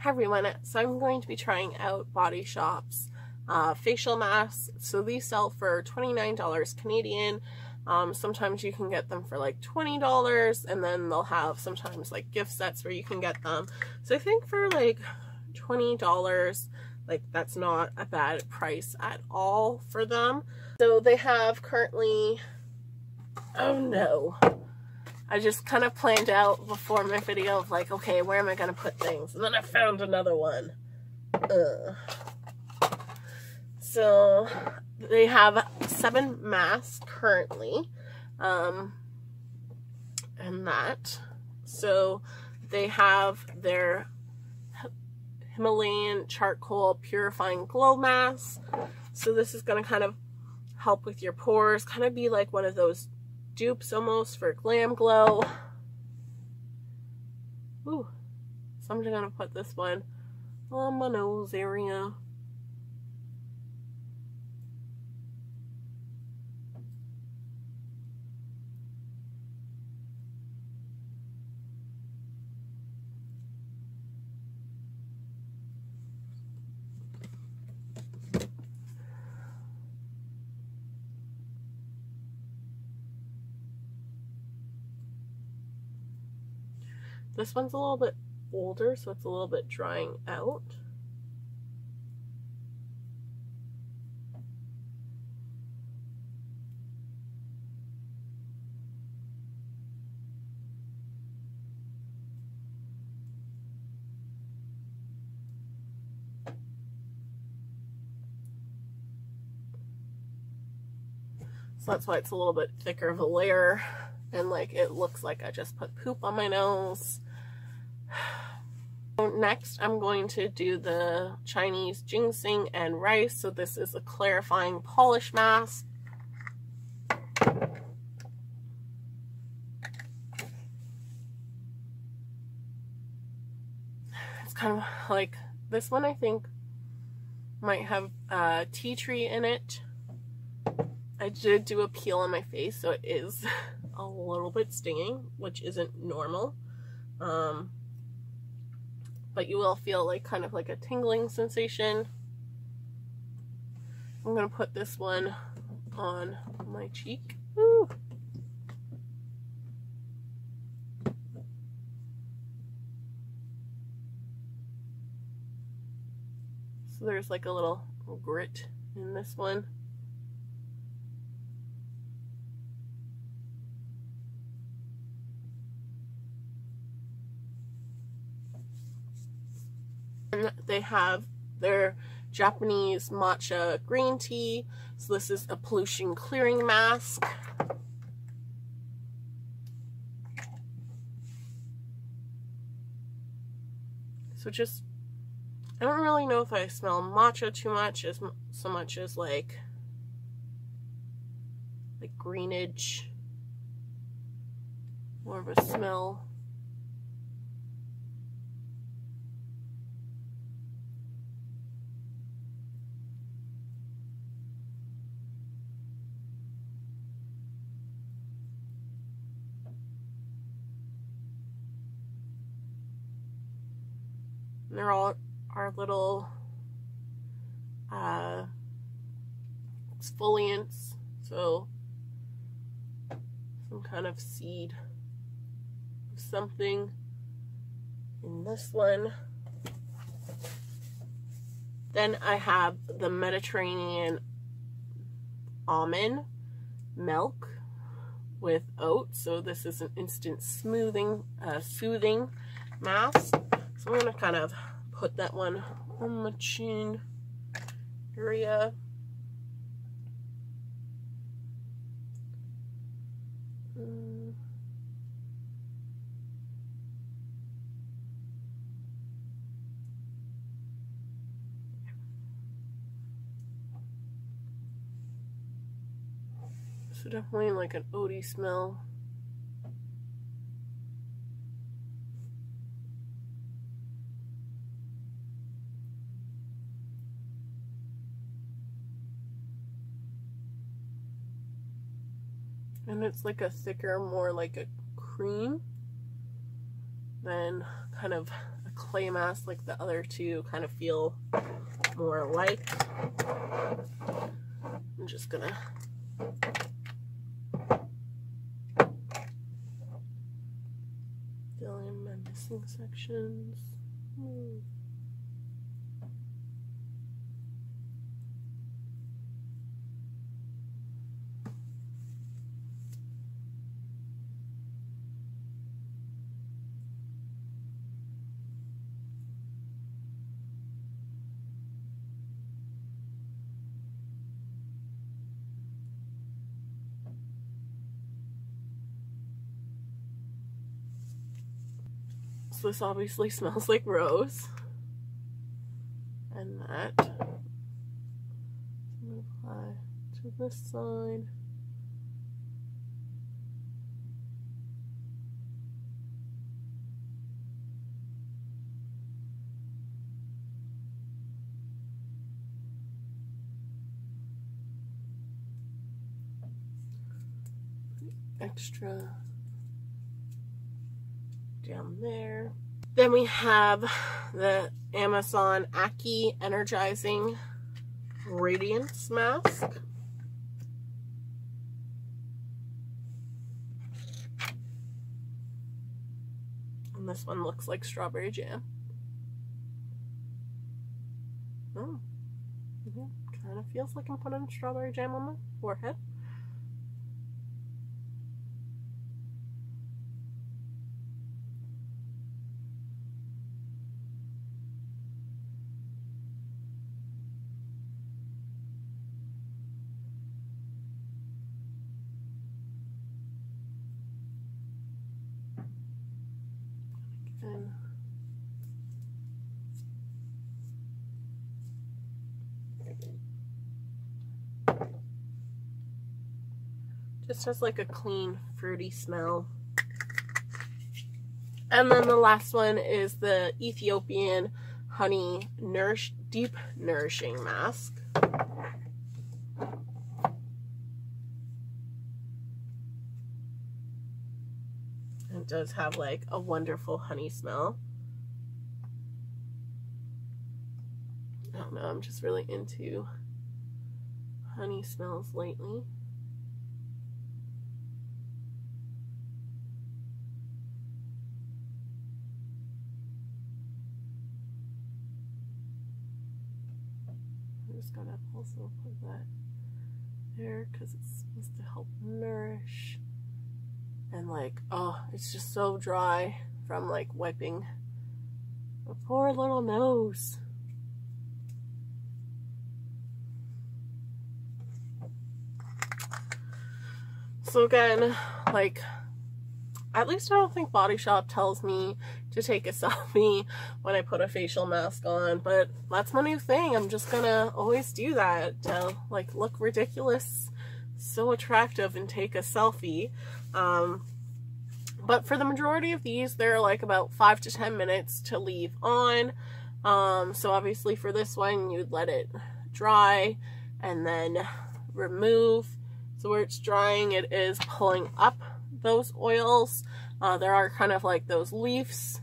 Hi everyone, so I'm going to be trying out Body Shop's facial masks. So these sell for $29 Canadian. Sometimes you can get them for like $20, and then they'll have sometimes like gift sets where you can get them. So I think for like $20, like that's not a bad price at all for them. So they have currently, oh no, I just kind of planned out before my video of like, okay, where am I going to put things? And then I found another one. So they have 7 masks currently. And that. So they have their Himalayan charcoal purifying glow mask. So this is going to kind of help with your pores, kind of be like one of those dupes almost for Glam Glow. Ooh, so I'm just gonna put this one on my nose area. This one's a little bit older, so it's a little bit drying out. So that's why it's a little bit thicker of a layer, and like it looks like I just put poop on my nose. Next, I'm going to do the Chinese ginseng and rice. So this is a clarifying polish mask. It's kind of like this one, I think might have tea tree in it. I did do a peel on my face, so it is a little bit stinging, which isn't normal. But you will feel like kind of like a tingling sensation. I'm going to put this one on my cheek. Woo. So there's like a little grit in this one. They have their Japanese matcha green tea. So this is a pollution clearing mask. So just, I don't really know if I smell matcha too much, as so much as like greenage, more of a smell. They're all our little exfoliants, so some kind of seed of something in this one. Then I have the Mediterranean almond milk with oats. So this is an instant soothing mask. So I'm going to kind of put that one on my chin area. So definitely like an oaty smell. And it's like a thicker, more like a cream than kind of a clay mask like the other two kind of feel more alike. I'm just gonna fill in my missing sections. So this obviously smells like rose. And that I'm going to apply to this side. Extra down there. Then we have the Amazon Aki Energizing Radiance Mask. And this one looks like strawberry jam. Oh, kind of feels like I'm putting strawberry jam on my forehead. Just has like a clean, fruity smell. And then the last one is the Ethiopian Honey Deep Nourishing Mask. It does have like a wonderful honey smell. I don't know, I'm just really into honey smells lately. I'm just gonna also put that there because it's supposed to help nourish. And like, oh, it's just so dry from like wiping my poor little nose. So again, like, at least I don't think Body Shop tells me to take a selfie when I put a facial mask on, but that's my new thing. I'm just gonna always do that to like look ridiculous, so attractive, and take a selfie. But for the majority of these, they're like about 5 to 10 minutes to leave on. So obviously for this one, you'd let it dry and then remove. So where it's drying, it is pulling up those oils. There are kind of like those leaf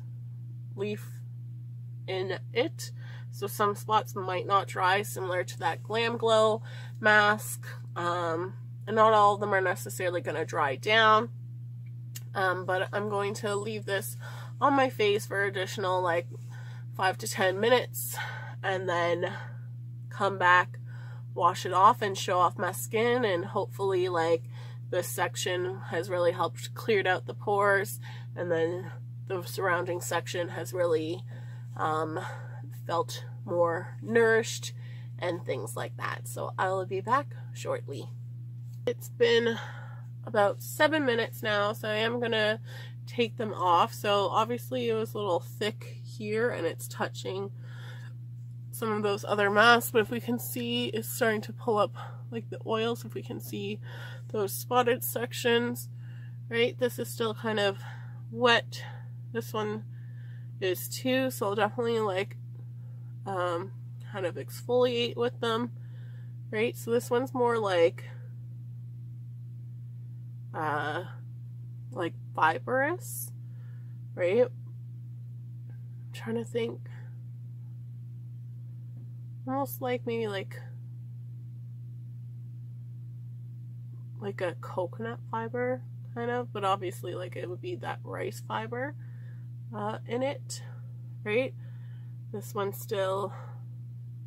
in it. So some spots might not dry, similar to that Glam Glow mask. And not all of them are necessarily going to dry down. But I'm going to leave this on my face for additional like 5 to 10 minutes and then come back, wash it off and show off my skin, and hopefully like this section has really helped cleared out the pores, and then the surrounding section has really felt more nourished and things like that. So I'll be back shortly. It's been about 7 minutes now, so I am gonna take them off. So obviously it was a little thick here and it's touching some of those other masks, but if we can see, it's starting to pull up like the oils. If we can see those spotted sections, right? This is still kind of wet. This one is too, so I'll definitely like kind of exfoliate with them, right? So this one's more like fibrous, right? I'm trying to think. Almost like maybe like a coconut fiber kind of, but obviously like it would be that rice fiber in it, right? This one's still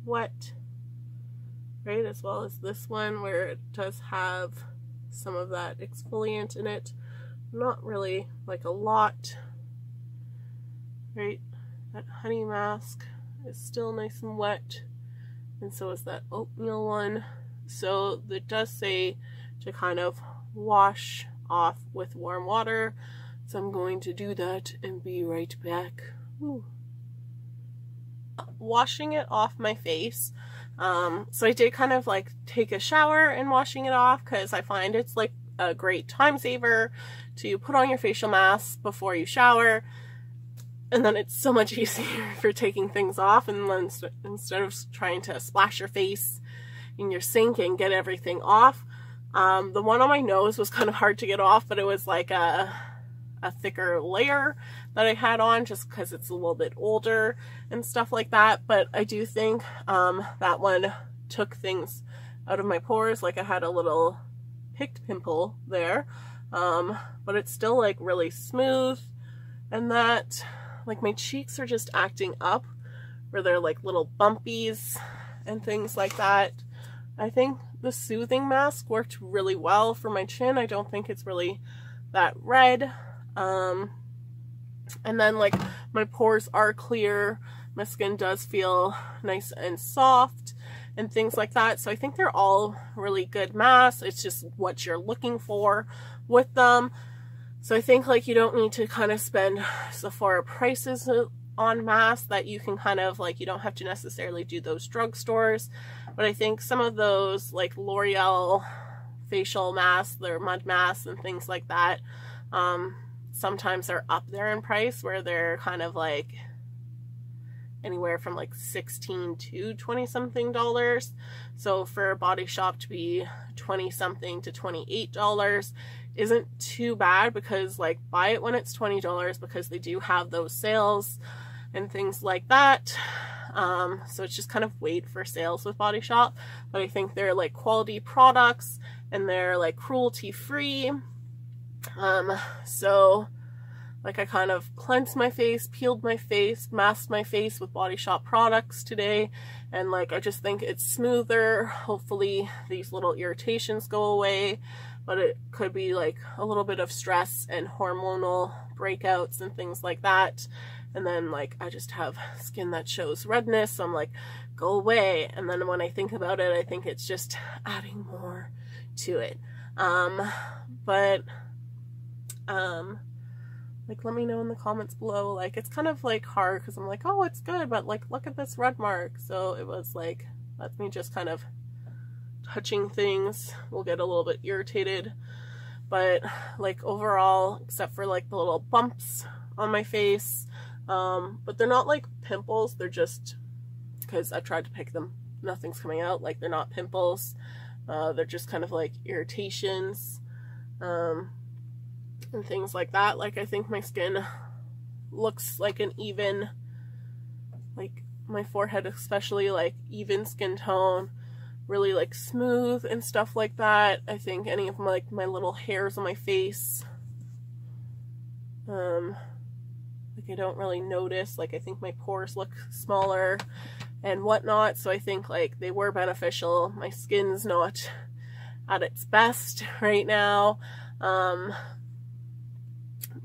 wet, right? As well as this one where it does have some of that exfoliant in it. Not really like a lot, right? That honey mask is still nice and wet, and so is that oatmeal one. So it does say to kind of wash off with warm water, so I'm going to do that and be right back. Ooh. Washing it off my face. So I did kind of like take a shower and washing it off, because I find it's like a great time saver to put on your facial mask before you shower, and then it's so much easier for taking things off, and then instead of trying to splash your face in your sink and get everything off. The one on my nose was kind of hard to get off, but it was like a thicker layer that I had on just because it's a little bit older and stuff like that. But I do think that one took things out of my pores. Like I had a little picked pimple there, but it's still like really smooth, and that like my cheeks are just acting up where they're like little bumpies and things like that. I think the soothing mask worked really well for my chin. I don't think it's really that red. And then like my pores are clear, my skin does feel nice and soft and things like that. So I think they're all really good masks. It's just what you're looking for with them. So I think like you don't need to kind of spend Sephora prices on masks, that you can kind of like, you don't have to necessarily do those drugstores. But I think some of those like L'Oreal facial masks, their mud masks and things like that, sometimes they're up there in price, where they're kind of like anywhere from like $16 to $20 something. So for a Body Shop to be $20 something to $28 isn't too bad, because like buy it when it's $20, because they do have those sales and things like that. So it's just kind of wait for sales with Body Shop. But I think they're like quality products, and they're like cruelty free. So like I kind of cleansed my face, peeled my face, masked my face with Body Shop products today, and like I just think it's smoother. Hopefully these little irritations go away, but it could be like a little bit of stress and hormonal breakouts and things like that. And then like I just have skin that shows redness, so I'm like, go away. And then when I think about it, I think it's just adding more to it. Like let me know in the comments below. Like it's kind of like hard, because I'm like, oh, it's good, but like look at this red mark. So it was like, let me just kind of touching things will get a little bit irritated. But like overall, except for like the little bumps on my face, but they're not like pimples, they're just, because I tried to pick them, nothing's coming out. Like they're not pimples, they're just kind of like irritations, and things like that. Like I think my skin looks like an even, like my forehead especially, like even skin tone, really like smooth and stuff like that. I think any of my, like my little hairs on my face, like I don't really notice. Like I think my pores look smaller and whatnot, so I think like they were beneficial. My skin's not at its best right now,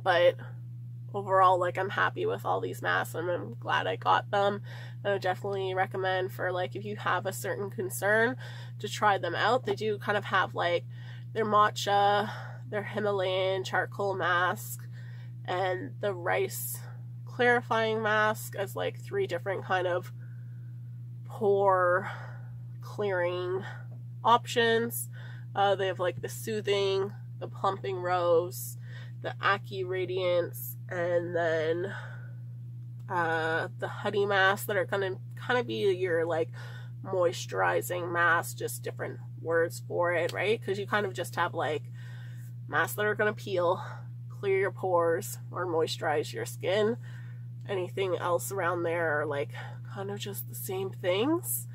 but overall, like I'm happy with all these masks, and I'm glad I got them. And I definitely recommend, for like if you have a certain concern, to try them out. They do kind of have like their matcha, their Himalayan charcoal mask, and the rice clarifying mask as like 3 different kind of pore clearing options. They have like the soothing, the plumping rose, the Aki Radiance, and then the honey mask that are gonna kind of be your like moisturizing mask, just different words for it, right? Because you kind of just have like masks that are gonna peel, clear your pores, or moisturize your skin, anything else around there are like kind of just the same things,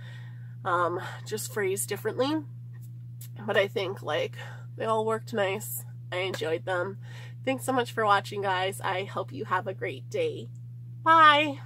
just phrased differently. But I think like they all worked nice. I enjoyed them. Thanks so much for watching, guys. I hope you have a great day. Bye!